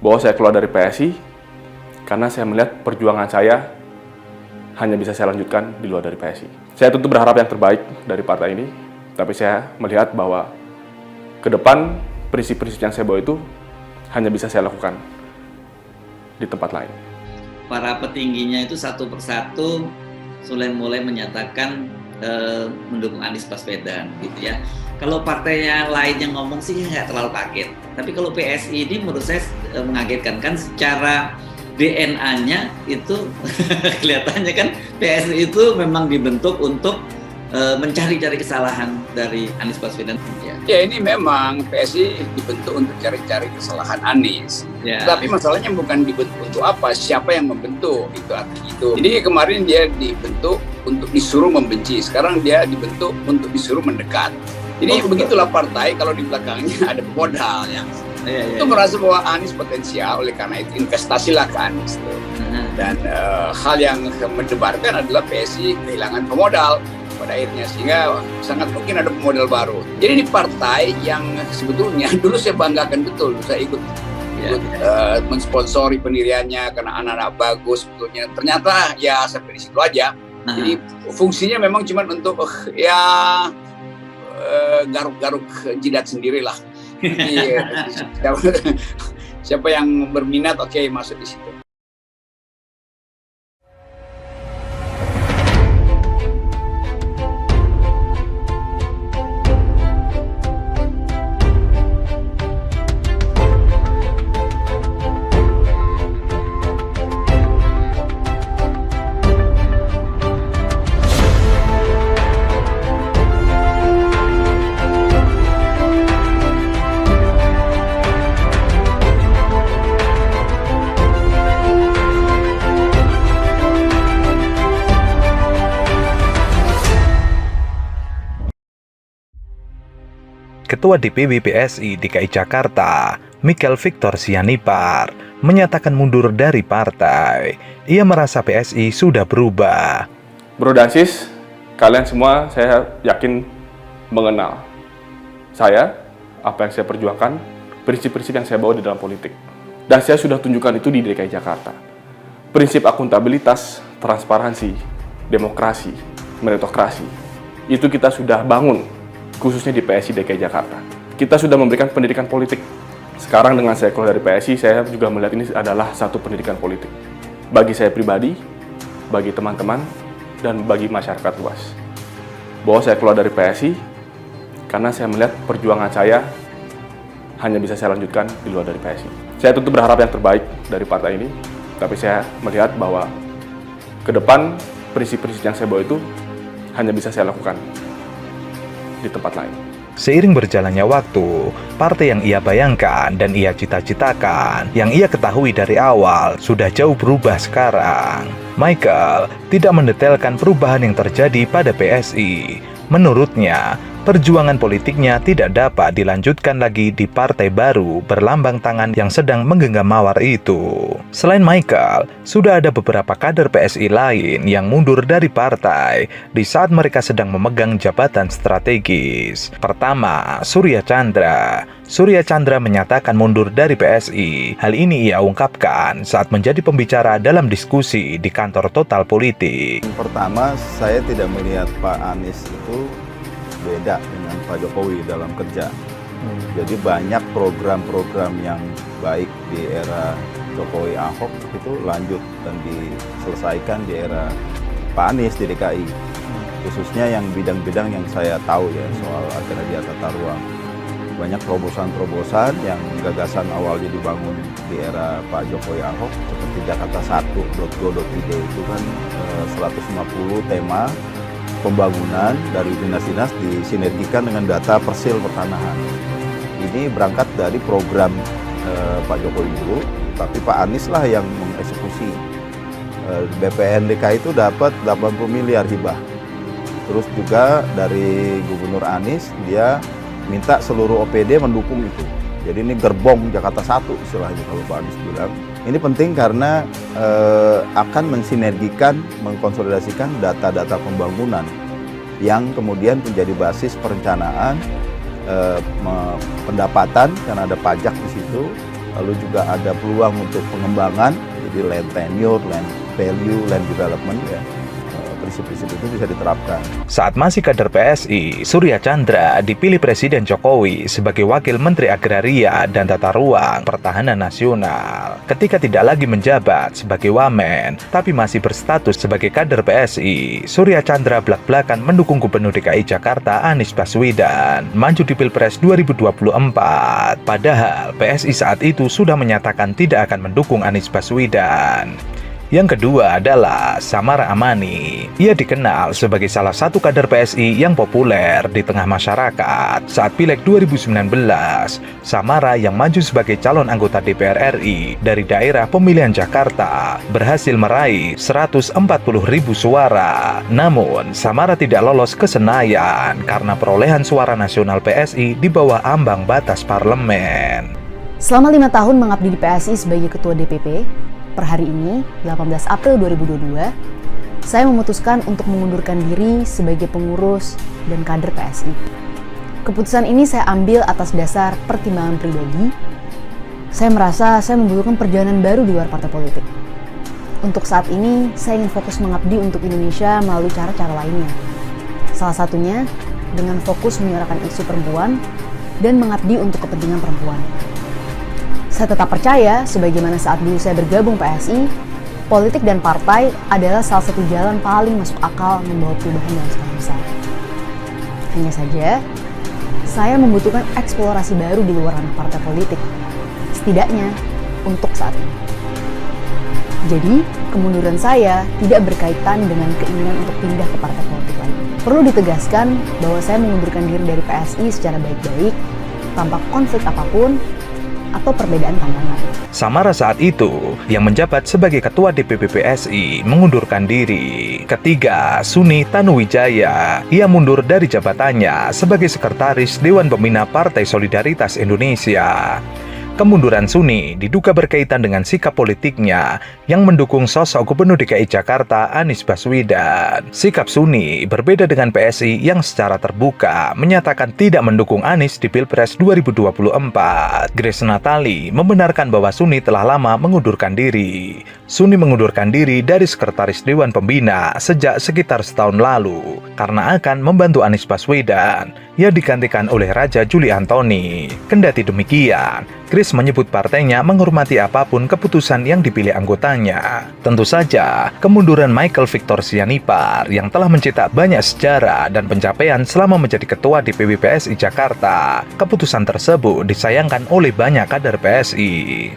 bahwa saya keluar dari PSI karena saya melihat perjuangan saya hanya bisa saya lanjutkan di luar dari PSI. Saya tentu berharap yang terbaik dari partai ini, tapi saya melihat bahwa ke depan prinsip-prinsip yang saya bawa itu hanya bisa saya lakukan di tempat lain. Para petingginya itu satu persatu mulai menyatakan mendukung Anies Baswedan gitu ya. Kalau partainya lain yang ngomong sih nggak terlalu kaget. Tapi kalau PSI ini menurut saya mengagetkan kan secara DNA-nya itu kelihatannya kan PSI itu memang dibentuk untuk mencari-cari kesalahan dari Anies Baswedan. Ya ini memang PSI dibentuk untuk cari-cari kesalahan Anies. Ya. Tapi masalahnya bukan dibentuk untuk apa, siapa yang membentuk itu artinya itu. Jadi kemarin dia dibentuk untuk disuruh membenci, sekarang dia dibentuk untuk disuruh mendekat. Jadi begitulah partai kalau di belakangnya ada modal ya. Itu merasa bahwa Anies potensial, oleh karena itu investasilah ke Anies. Dan hal yang mendebarkan adalah PSI kehilangan pemodal pada akhirnya, sehingga sangat mungkin ada pemodal baru. Jadi ini partai yang sebetulnya dulu saya banggakan betul, saya ikut mensponsori pendiriannya karena anak-anak bagus sebetulnya. Ternyata ya sampai di situ aja. Jadi fungsinya memang cuma untuk garuk-garuk jidat sendirilah. Siapa yang berminat oke, masuk di situ. Ketua DPW PSI DKI Jakarta, Michael Victor Sianipar, menyatakan mundur dari partai. Ia merasa PSI sudah berubah. Bro dan sis, kalian semua saya yakin mengenal saya, apa yang saya perjuangkan, prinsip-prinsip yang saya bawa di dalam politik. Dan saya sudah tunjukkan itu di DKI Jakarta. Prinsip akuntabilitas, transparansi, demokrasi, meritokrasi, itu kita sudah bangun, khususnya di PSI DKI Jakarta. Kita sudah memberikan pendidikan politik. Sekarang dengan saya keluar dari PSI, saya juga melihat ini adalah satu pendidikan politik. Bagi saya pribadi, bagi teman-teman, dan bagi masyarakat luas. Bahwa saya keluar dari PSI, karena saya melihat perjuangan saya hanya bisa saya lanjutkan di luar dari PSI. Saya tentu berharap yang terbaik dari partai ini, tapi saya melihat bahwa ke depan prinsip-prinsip yang saya bawa itu hanya bisa saya lakukan di tempat lain. Seiring berjalannya waktu, partai yang ia bayangkan dan ia cita-citakan, yang ia ketahui dari awal, sudah jauh berubah sekarang. Michael tidak mendetailkan perubahan yang terjadi pada PSI. Menurutnya, perjuangan politiknya tidak dapat dilanjutkan lagi di partai baru berlambang tangan yang sedang menggenggam mawar itu. Selain Michael, sudah ada beberapa kader PSI lain yang mundur dari partai di saat mereka sedang memegang jabatan strategis. Pertama, Surya Chandra. Surya Chandra menyatakan mundur dari PSI. Hal ini ia ungkapkan saat menjadi pembicara dalam diskusi di kantor Total Politik. Pertama, saya tidak melihat Pak Anies itu beda dengan Pak Jokowi dalam kerja. Jadi banyak program-program yang baik di era Jokowi Ahok itu lanjut dan diselesaikan di era Pak Anies di DKI. Khususnya yang bidang-bidang yang saya tahu ya, soal agraria tata ruang. Banyak terobosan-terobosan yang gagasan awalnya dibangun di era Pak Jokowi Ahok seperti Jakarta 1.go.id itu kan 150 tema pembangunan dari dinas-dinas disinergikan dengan data persil pertanahan. Ini berangkat dari program Pak Jokowi dulu, tapi Pak Anies lah yang mengeksekusi. BPN DKI itu dapat 80 miliar hibah. Terus juga dari Gubernur Anies, dia minta seluruh OPD mendukung itu. Jadi ini gerbong Jakarta 1 istilahnya kalau Pak Anies bilang. Ini penting karena akan mensinergikan, mengkonsolidasikan data-data pembangunan yang kemudian menjadi basis perencanaan pendapatan karena ada pajak di situ, lalu juga ada peluang untuk pengembangan, jadi land tenure, land value, land development ya. Prinsip-prinsip itu bisa diterapkan. Saat masih kader PSI, Surya Chandra dipilih Presiden Jokowi sebagai Wakil Menteri Agraria dan Tata Ruang Pertahanan Nasional. Ketika tidak lagi menjabat sebagai wamen, tapi masih berstatus sebagai kader PSI, Surya Chandra blak-blakan mendukung Gubernur DKI Jakarta Anies Baswedan maju di Pilpres 2024. Padahal PSI saat itu sudah menyatakan tidak akan mendukung Anies Baswedan. Yang kedua adalah Samara Amani. Ia dikenal sebagai salah satu kader PSI yang populer di tengah masyarakat. Saat Pileg 2019, Samara yang maju sebagai calon anggota DPR RI dari daerah pemilihan Jakarta berhasil meraih 140.000 suara. Namun, Samara tidak lolos ke Senayan karena perolehan suara nasional PSI di bawah ambang batas parlemen. Selama 5 tahun mengabdi di PSI sebagai Ketua DPP, per hari ini, 18 April 2022, saya memutuskan untuk mengundurkan diri sebagai pengurus dan kader PSI. Keputusan ini saya ambil atas dasar pertimbangan pribadi. Saya merasa saya membutuhkan perjalanan baru di luar partai politik. Untuk saat ini, saya ingin fokus mengabdi untuk Indonesia melalui cara-cara lainnya. Salah satunya dengan fokus menyuarakan isu perempuan dan mengabdi untuk kepentingan perempuan. Saya tetap percaya, sebagaimana saat dulu saya bergabung PSI, politik dan partai adalah salah satu jalan paling masuk akal membawa perubahan dalam skala besar. Hanya saja, saya membutuhkan eksplorasi baru di luar ranah partai politik, setidaknya untuk saat ini. Jadi, kemunduran saya tidak berkaitan dengan keinginan untuk pindah ke partai politik lain. Perlu ditegaskan bahwa saya mengundurkan diri dari PSI secara baik-baik, tanpa konflik apapun, atau perbedaan pandangan. Samara saat itu, yang menjabat sebagai Ketua DPP PSI, mengundurkan diri. Ketiga, Suni Tanuwijaya. Ia mundur dari jabatannya sebagai Sekretaris Dewan Pembina Partai Solidaritas Indonesia. Kemunduran Suni diduga berkaitan dengan sikap politiknya yang mendukung sosok Gubernur DKI Jakarta Anies Baswedan. Sikap Suni berbeda dengan PSI yang secara terbuka menyatakan tidak mendukung Anies di Pilpres 2024. Grace Natali membenarkan bahwa Suni telah lama mengundurkan diri. Suni mengundurkan diri dari Sekretaris Dewan Pembina sejak sekitar setahun lalu karena akan membantu Anies Baswedan. Ia digantikan oleh Raja Juli Antoni. Kendati demikian, Grace menyebut partainya menghormati apapun keputusan yang dipilih anggotanya. Tentu saja, kemunduran Michael Victor Sianipar yang telah mencetak banyak sejarah dan pencapaian selama menjadi Ketua DPP PSI Jakarta, keputusan tersebut disayangkan oleh banyak kader PSI.